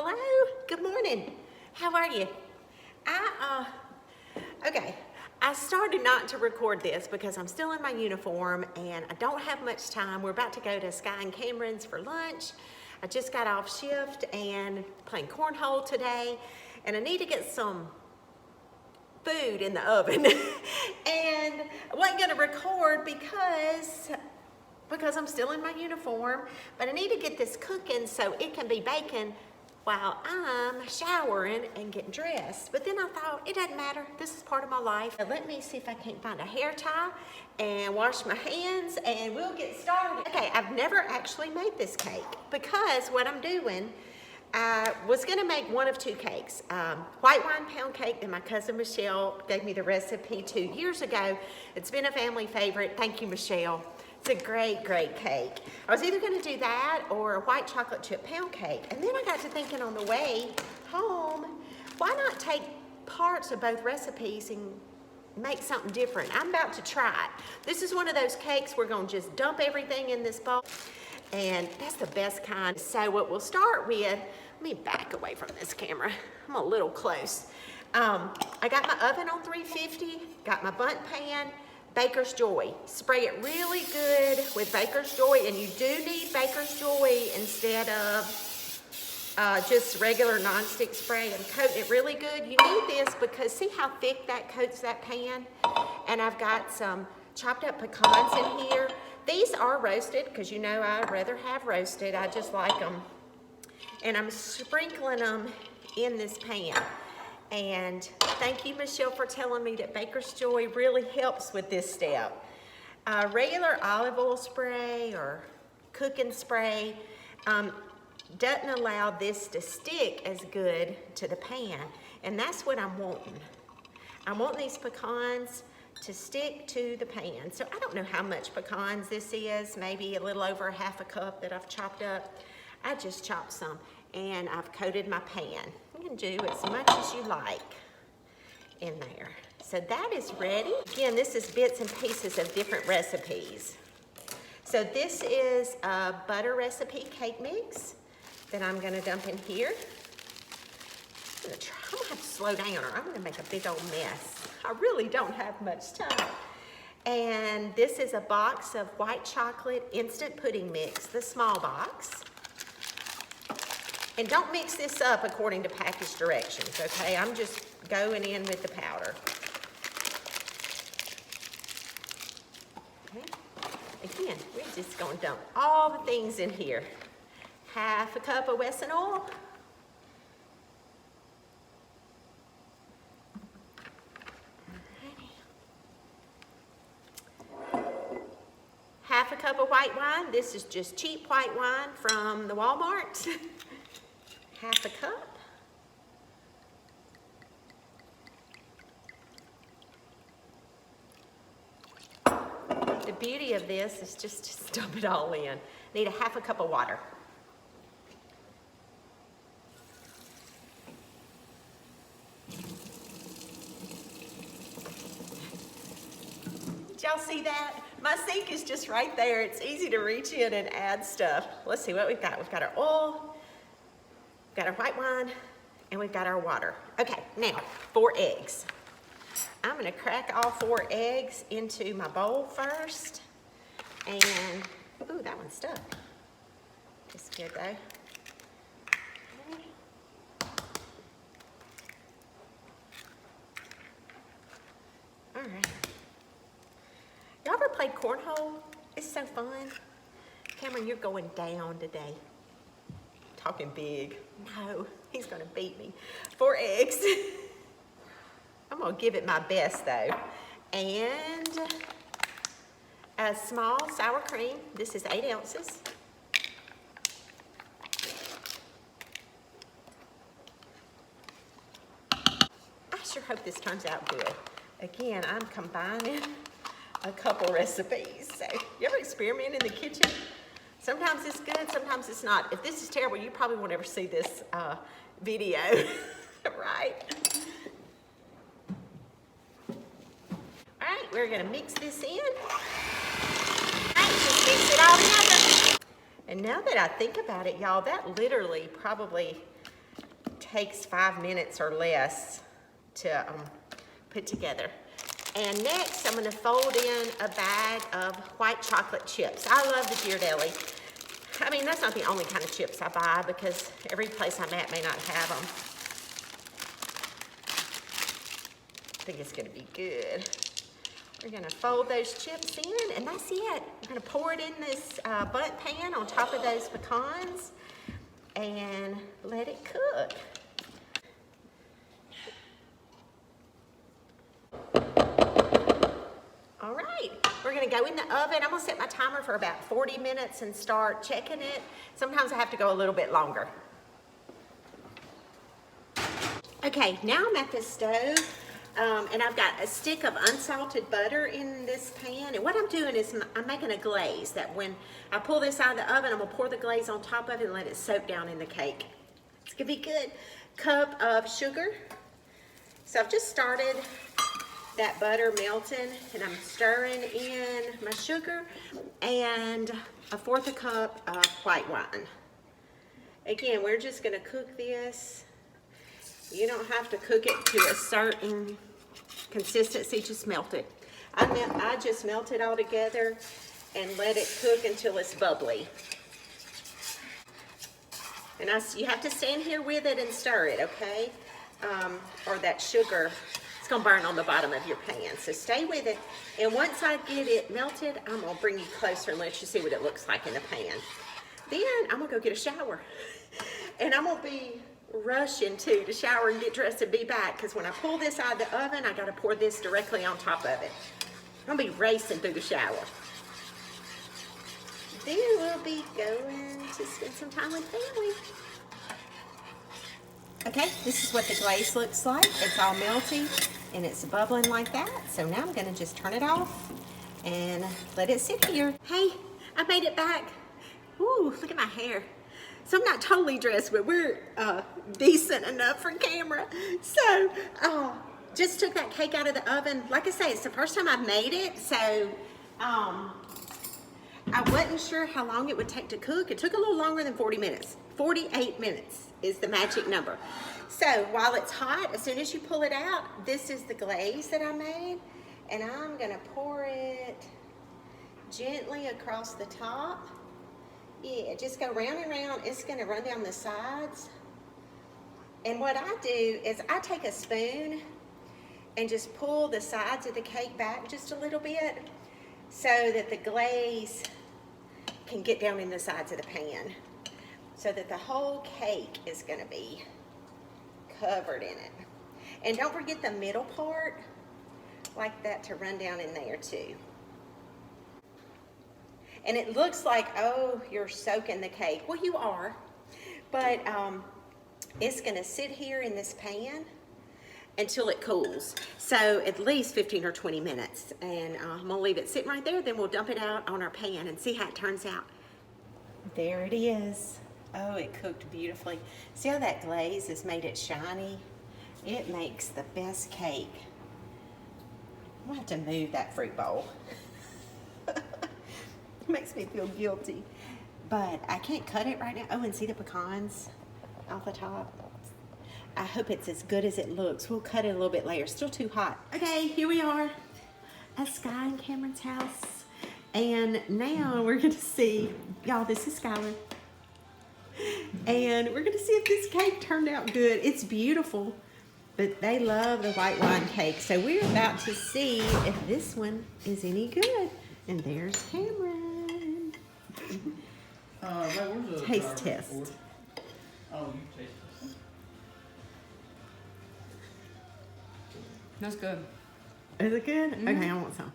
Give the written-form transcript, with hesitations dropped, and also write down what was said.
Hello, good morning. How are you? Okay, I started not to record this because I'm still in my uniform and I don't have much time. We're about to go to Sky and Cameron's for lunch. I just got off shift and playing cornhole today, and I need to get some food in the oven. And I wasn't gonna record because I'm still in my uniform, but I need to get this cooking so it can be baking while I'm showering and getting dressed. But then I thought, it doesn't matter, this is part of my life. Let me see if I can't find a hair tie and wash my hands and we'll get started. Okay, I've never actually made this cake because what I'm doing, I was gonna make one of two cakes. White wine pound cake that my cousin Michelle gave me the recipe 2 years ago. It's been a family favorite, thank you Michelle. It's a great, great cake. I was either gonna do that or a white chocolate chip pound cake. And then I got to thinking on the way home, why not take parts of both recipes and make something different? I'm about to try it. This is one of those cakes we're gonna just dump everything in this bowl. And that's the best kind. So what we'll start with, let me back away from this camera. I'm a little close. I got my oven on 350, got my bundt pan, Baker's Joy. Spray it really good with Baker's Joy, and you do need Baker's Joy instead of just regular nonstick spray, and coat it really good. You need this because see how thick that coats that pan? And I've got some chopped up pecans in here. These are roasted because you know I'd rather have roasted. I just like them. And I'm sprinkling them in this pan. And thank you, Michelle, for telling me that Baker's Joy really helps with this step. Regular olive oil spray or cooking spray doesn't allow this to stick as good to the pan. And that's what I'm wanting. I want these pecans to stick to the pan. So I don't know how much pecans this is, maybe a little over ½ cup that I've chopped up. I just chopped some and I've coated my pan. You can do as much as you like in there. So that is ready. Again, this is bits and pieces of different recipes. So this is a butter recipe cake mix that I'm gonna dump in here. I'm gonna have to slow down or I'm gonna make a big old mess. I really don't have much time. And this is a box of white chocolate instant pudding mix, the small box. And don't mix this up according to package directions, okay? I'm just going in with the powder. Okay. Again, we're just gonna dump all the things in here. ½ cup of Wesson oil. ½ cup of white wine. This is just cheap white wine from the Walmart. ½ cup. The beauty of this is just dump it all in. Need ½ cup of water. Did y'all see that? My sink is just right there. It's easy to reach in and add stuff. Let's see what we've got. We've got our oil, we've got our white wine, and we've got our water. Okay, now 4 eggs. I'm gonna crack all 4 eggs into my bowl first. And, ooh, that one's stuck. That's good though. Okay. All right. Y'all ever played cornhole? It's so fun. Cameron, you're going down today. Talking big. No, he's gonna beat me. 4 eggs. I'm gonna give it my best though. And a small sour cream. This is 8 ounces. I sure hope this turns out good. Again, I'm combining a couple recipes. So, you ever experiment in the kitchen? Sometimes it's good, sometimes it's not. If this is terrible, you probably won't ever see this video, right? All right, we're gonna mix this in. All right, just mix it all together. And now that I think about it, y'all, that literally probably takes 5 minutes or less to put together. And next, I'm gonna fold in a bag of white chocolate chips. I love the Ghirardelli. I mean, that's not the only kind of chips I buy because every place I'm at may not have them. I think it's gonna be good. We're gonna fold those chips in, and that's it. We're gonna pour it in this bundt pan on top of those pecans and let it cook. All right, we're gonna go in the oven. I'm gonna set my timer for about 40 minutes and start checking it. Sometimes I have to go a little bit longer. Okay, now I'm at the stove, and I've got a stick of unsalted butter in this pan. And what I'm doing is I'm making a glaze that when I pull this out of the oven, I'm gonna pour the glaze on top of it and let it soak down in the cake. It's gonna be good. Cup of sugar. So I've just started that butter melting, and I'm stirring in my sugar and 1/4 cup of white wine. Again, we're just gonna cook this. You don't have to cook it to a certain consistency, just melt it. I just melt it all together and let it cook until it's bubbly. And you have to stand here with it and stir it, okay? Or that sugar, it's gonna burn on the bottom of your pan. So stay with it. And once I get it melted, I'm gonna bring you closer and let you see what it looks like in the pan. Then I'm gonna go get a shower. And I'm gonna be rushing to shower and get dressed and be back, because when I pull this out of the oven, I gotta pour this directly on top of it. I'm gonna be racing through the shower. Then we'll be going to spend some time with family. Okay, this is what the glaze looks like. It's all melty and it's bubbling like that. So now I'm gonna just turn it off and let it sit here. Hey, I made it back. Ooh, look at my hair. So I'm not totally dressed, but we're decent enough for camera. So, just took that cake out of the oven. Like I say, it's the first time I've made it, so I wasn't sure how long it would take to cook. It took a little longer than 40 minutes. 48 minutes is the magic number. So while it's hot, as soon as you pull it out, this is the glaze that I made, and I'm gonna pour it gently across the top. Yeah, just go round and round. It's gonna run down the sides. And what I do is I take a spoon and just pull the sides of the cake back just a little bit so that the glaze can get down in the sides of the pan, so that the whole cake is gonna be covered in it. And don't forget the middle part, like that, to run down in there too. And it looks like, oh, you're soaking the cake. Well, you are, but it's gonna sit here in this pan until it cools. So at least 15 or 20 minutes. And I'm gonna leave it sitting right there, then we'll dump it out on our pan and see how it turns out. There it is. Oh, it cooked beautifully. See how that glaze has made it shiny? It makes the best cake. I'm gonna have to move that fruit bowl. It makes me feel guilty. But I can't cut it right now. Oh, and see the pecans off the top? I hope it's as good as it looks. We'll cut it a little bit later. Still too hot. Okay, here we are at Sky and Cameron's house. And now we're gonna see, y'all, this is Skylar. And we're gonna see if this cake turned out good. It's beautiful, but they love the white wine cake. So we're about to see if this one is any good. And there's Cameron. Taste test. Oh, you taste it. That's good. Is it good? Okay, I want some.